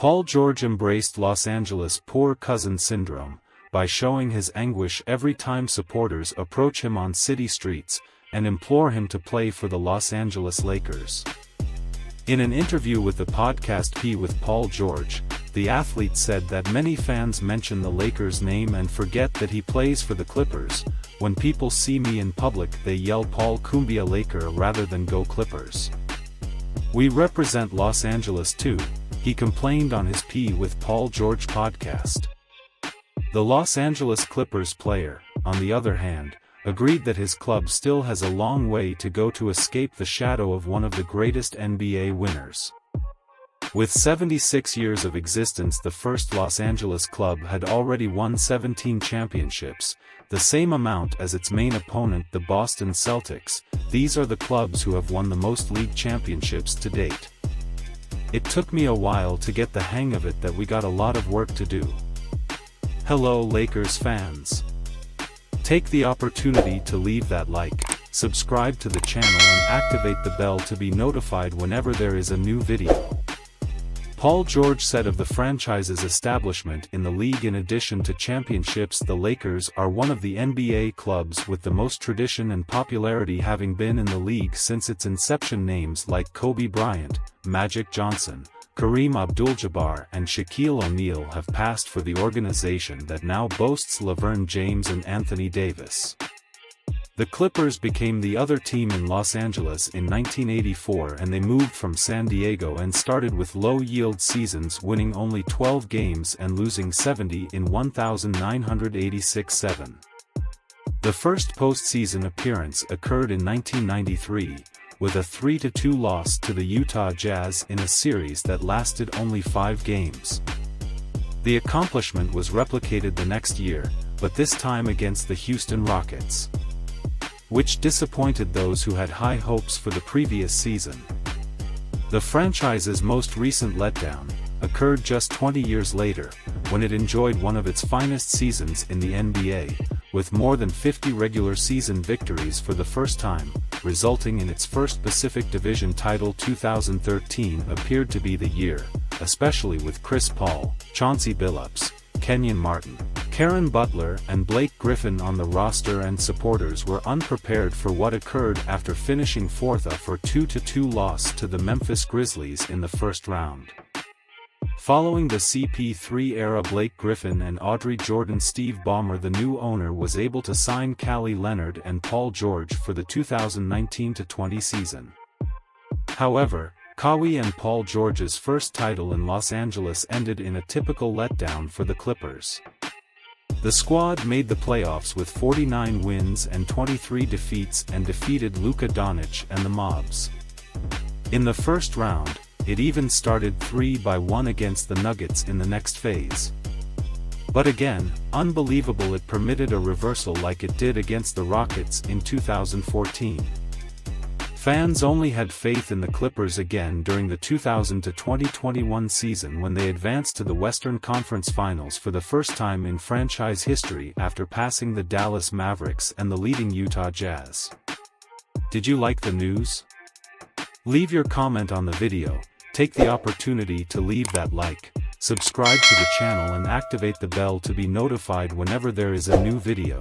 Paul George embraced Los Angeles' poor cousin syndrome, by showing his anguish every time supporters approach him on city streets, and implore him to play for the Los Angeles Lakers. In an interview with the podcast P with Paul George, the athlete said that many fans mention the Lakers' name and forget that he plays for the Clippers. When people see me in public they yell Paul Cumbia Laker rather than Go Clippers. We represent Los Angeles too, he complained on his P with Paul George podcast. The Los Angeles Clippers player, on the other hand, agreed that his club still has a long way to go to escape the shadow of one of the greatest NBA winners. With 76 years of existence, the first Los Angeles club had already won 17 championships, the same amount as its main opponent, the Boston Celtics. These are the clubs who have won the most league championships to date. It took me a while to get the hang of it, that we got a lot of work to do. Hello Lakers fans. Take the opportunity to leave that like, subscribe to the channel and activate the bell to be notified whenever there is a new video. Paul George said of the franchise's establishment in the league, in addition to championships, the Lakers are one of the NBA clubs with the most tradition and popularity, having been in the league since its inception. Names like Kobe Bryant, Magic Johnson, Kareem Abdul-Jabbar and Shaquille O'Neal have passed for the organization that now boasts LeBron James and Anthony Davis. The Clippers became the other team in Los Angeles in 1984, and they moved from San Diego and started with low-yield seasons, winning only 12 games and losing 70 in 1986-7. The first postseason appearance occurred in 1993, with a 3-2 loss to the Utah Jazz in a series that lasted only 5 games. The accomplishment was replicated the next year, but this time against the Houston Rockets, which disappointed those who had high hopes for the previous season. The franchise's most recent letdown occurred just 20 years later, when it enjoyed one of its finest seasons in the NBA, with more than 50 regular season victories for the first time, resulting in its first Pacific Division title. 2013 appeared to be the year, especially with Chris Paul, Chauncey Billups, Kenyon Martin, Karen Butler and Blake Griffin on the roster, and supporters were unprepared for what occurred after finishing fourth for a 2-2 loss to the Memphis Grizzlies in the first round. Following the CP3 era, Blake Griffin and Audrey Jordan, Steve Ballmer, the new owner, was able to sign Kawhi Leonard and Paul George for the 2019-20 season. However, Kawhi and Paul George's first title in Los Angeles ended in a typical letdown for the Clippers. The squad made the playoffs with 49 wins and 23 defeats and defeated Luka Doncic and the Mobs. In the first round, it even started 3-1 against the Nuggets in the next phase. But again, unbelievable, it permitted a reversal like it did against the Rockets in 2014. Fans only had faith in the Clippers again during the 2020-2021 season, when they advanced to the Western Conference Finals for the first time in franchise history after passing the Dallas Mavericks and the leading Utah Jazz. Did you like the news? Leave your comment on the video, take the opportunity to leave that like, subscribe to the channel and activate the bell to be notified whenever there is a new video.